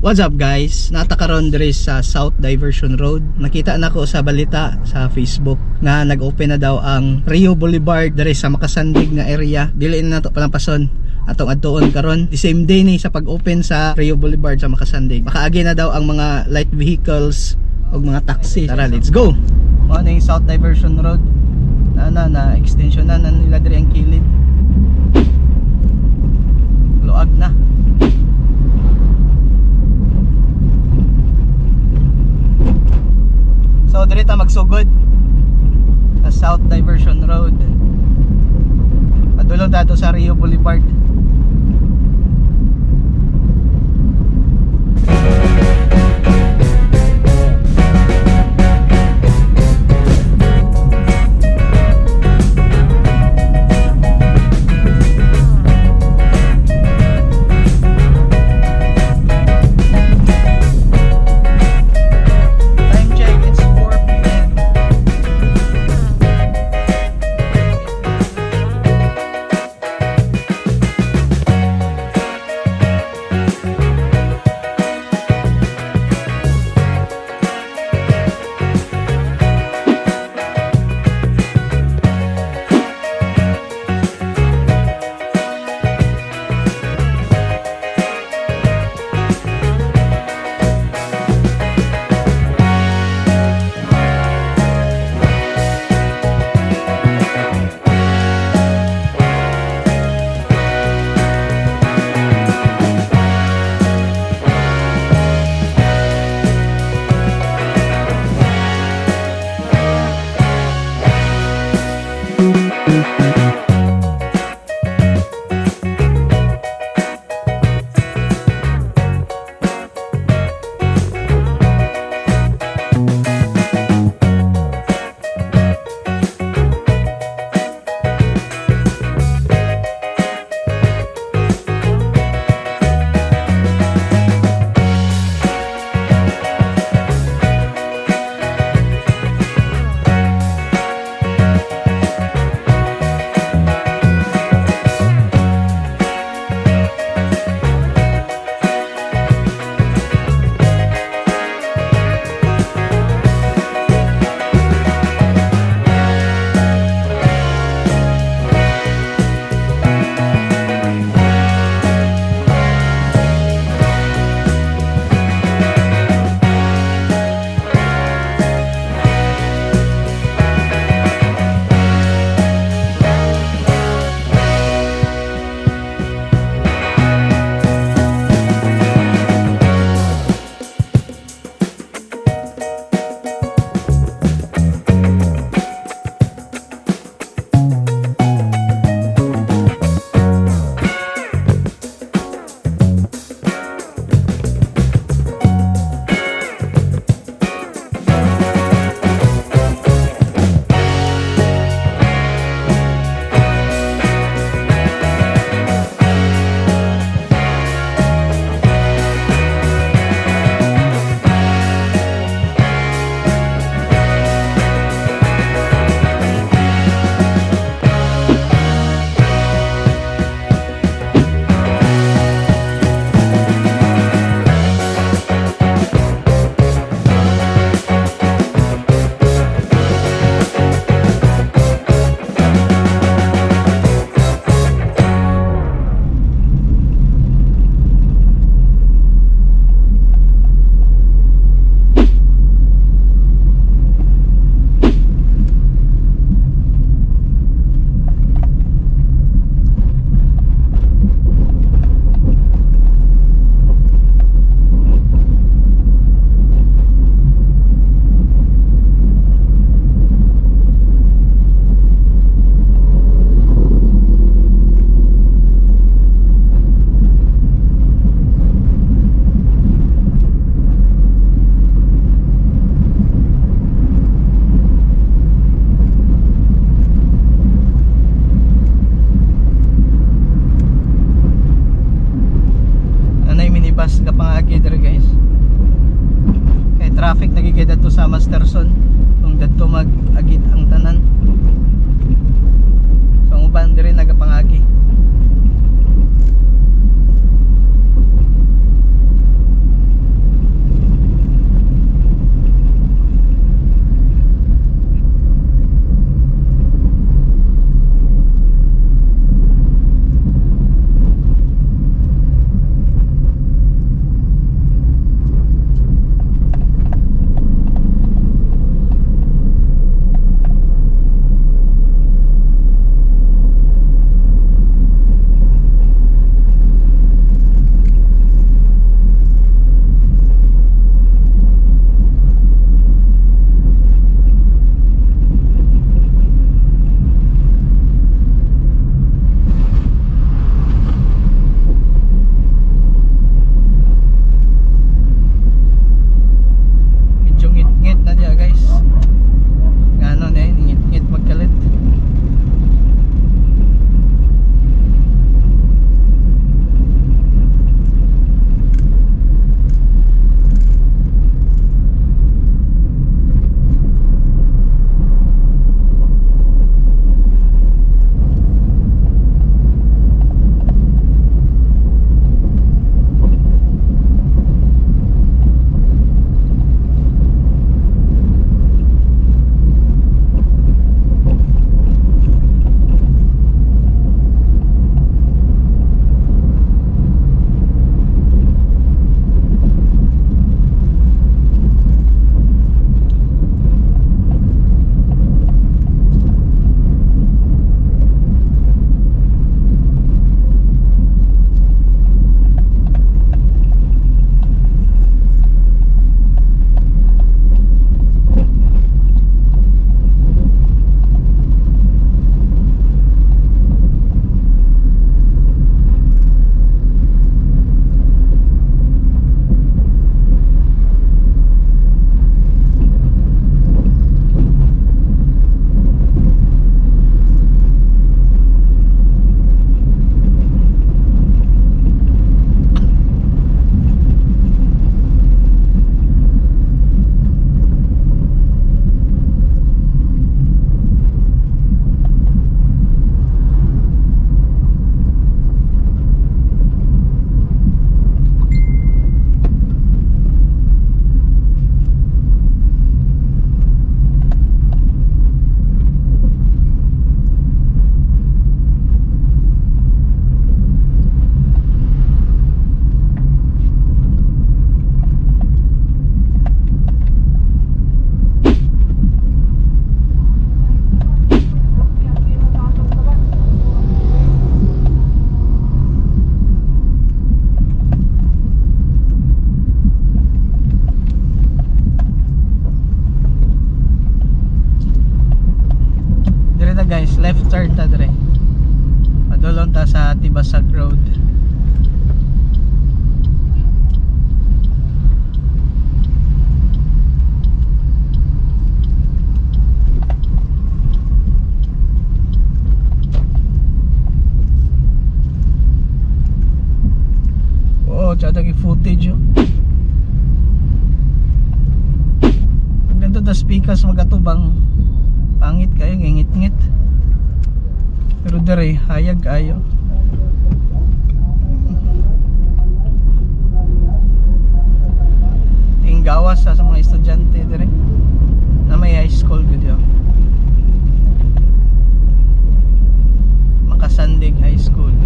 What's up guys? Natakaroon diri sa South Diversion Road. Nakita na ko sa balita sa Facebook nga nag-open na daw ang Rio Boulevard diri sa Makasandig nga area. Dili na to palampason atong adtuon karon. The same day ni sa pag-open sa Rio Boulevard sa Makasandig. Makaagi na daw ang mga light vehicles o mga taxi. Tara, let's go. Ano yung South Diversion Road? Na extension na nila diri ang kilid. Luag na. So diri ta magsugod sa South Diversion Road. Padulong tato sa Rio Boulevard. Traffic nagigid to sa Masterson kung dadto mag-agit ang tanan. So ang uban diri Dito guys, left turn ta dire. Padulong ta sa Tibasag Road. Oh, tsada yung footage oh. Ang ganda na speakers magatubang. Pangit kayo, ngingit-ngit. Pero dere, hayag kayo. Ting gawas sa mga estudyante dere. Na may high school gud yo. Makasandig High School.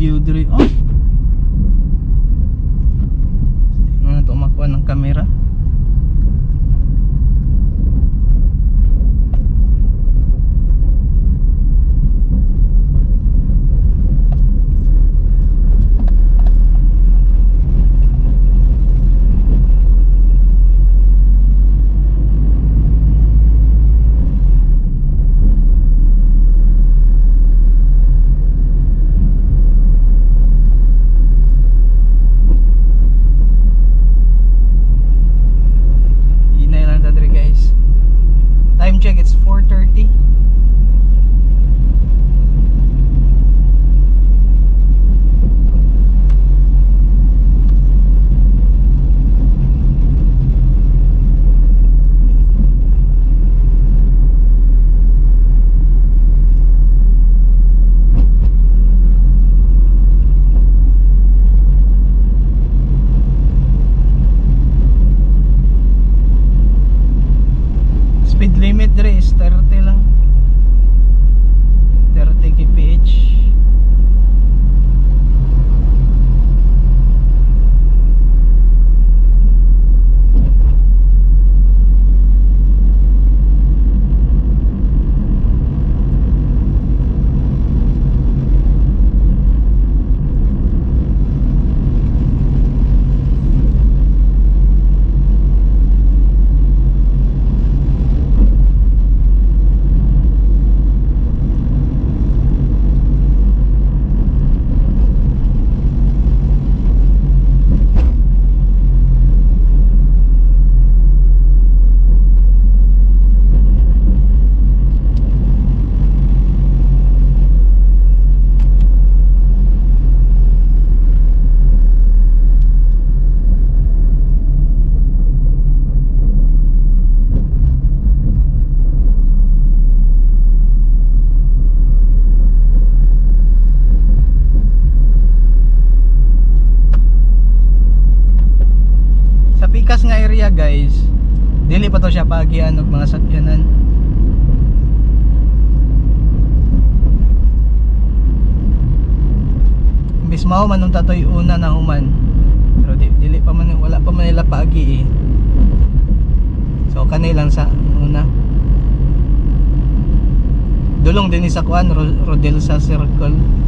View diri oh. Tingnan na to makuha ng camera. bypass nga area guys, dili pa to siya paagian og mga sakyanan. Imbis mao man nung tatoy una na human, pero dili pa man, wala pa man nila paagi eh. So kanay lang sa una. Dulong din sa kuan, Rodel sa Circle.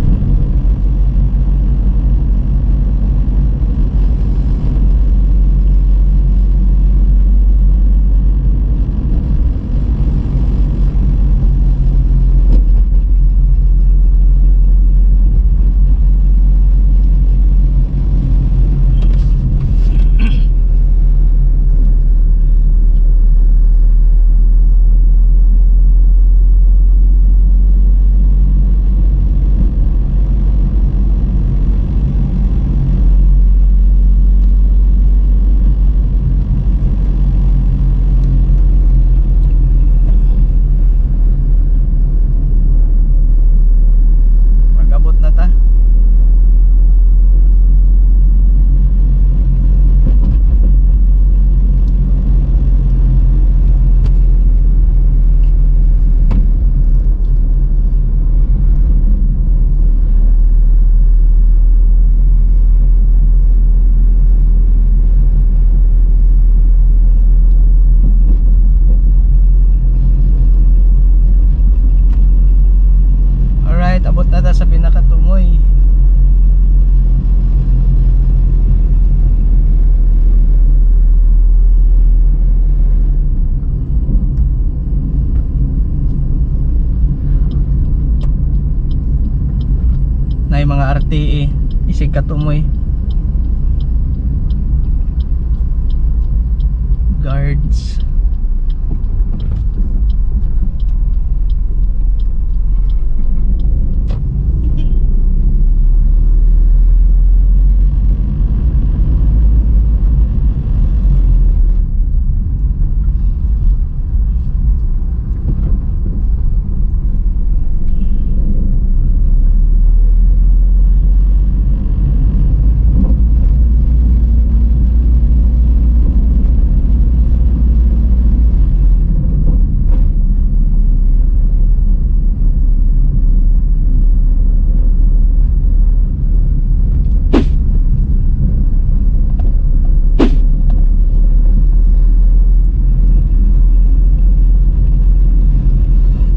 Abot na ta sa pinakatumoy. Na yung mga RTE isig katumoy. Guards.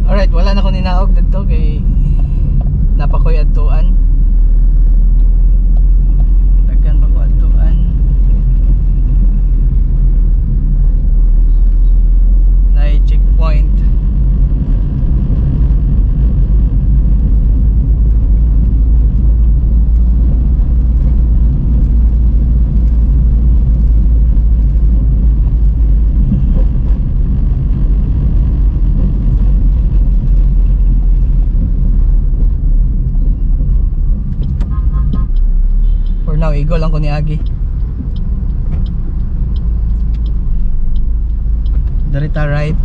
Alright, wala na ko ninaog dito kay napakoy adtuan. Daghan pa ko adtuan. Nay checkpoint. Now, igo lang ko ni Agi. Direta right.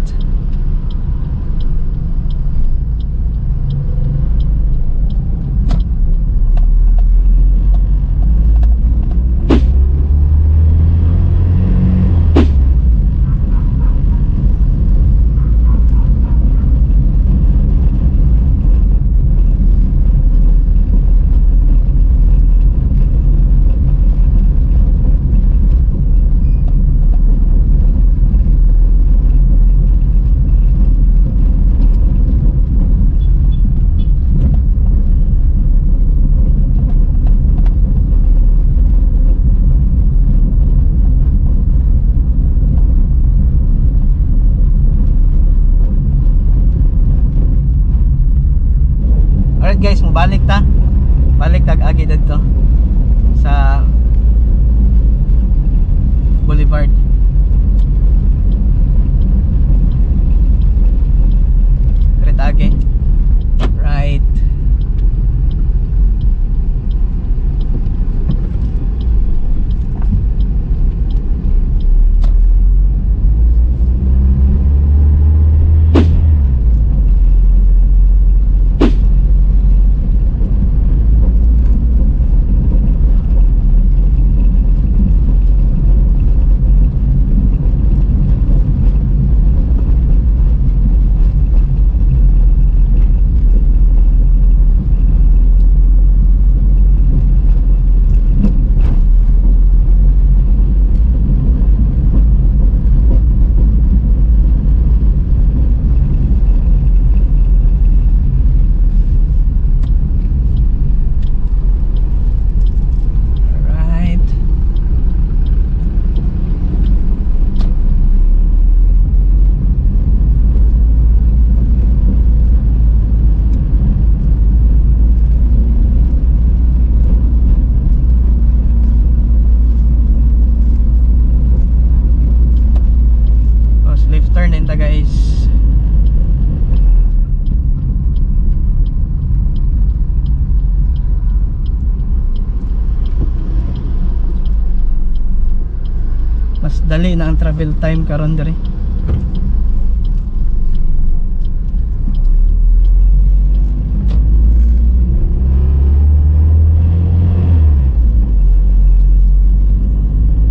madali na ang travel time karon diri.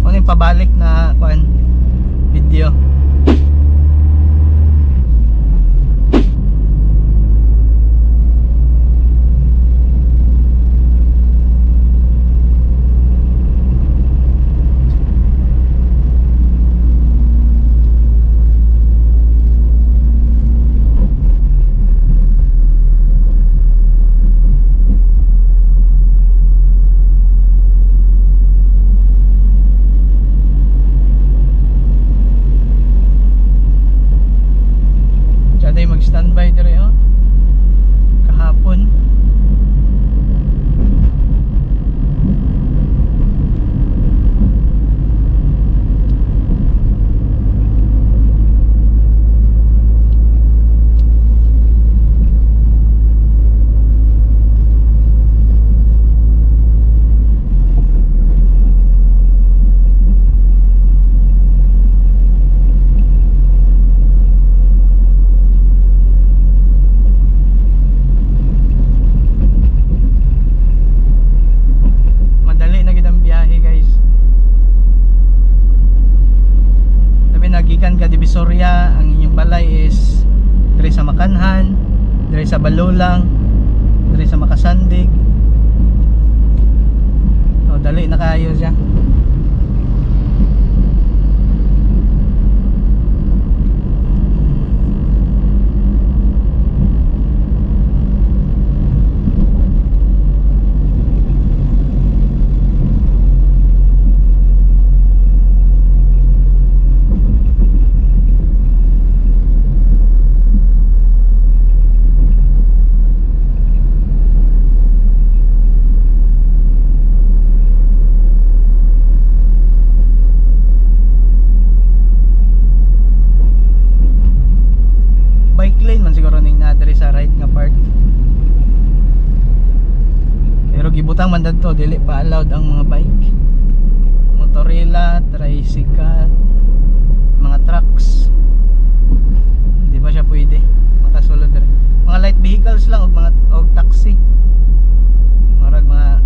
Ano yung pabalik na kuan video. Mag-standby dire oh. Kahapon. Nagikan ka Divisoria, ang inyong balay is dire sa Makanhan, dire sa Balulang, dire sa Makasandig. So dali na kayo siya. Bike lane man siguro ning na diri sa right nga part. Pero gibutang man dadto dili pa allowed ang mga bike. Motorila, tricycle, mga trucks. Di ba siya pwede makasulod diri. Mga light vehicles lang og mga taxi. Mga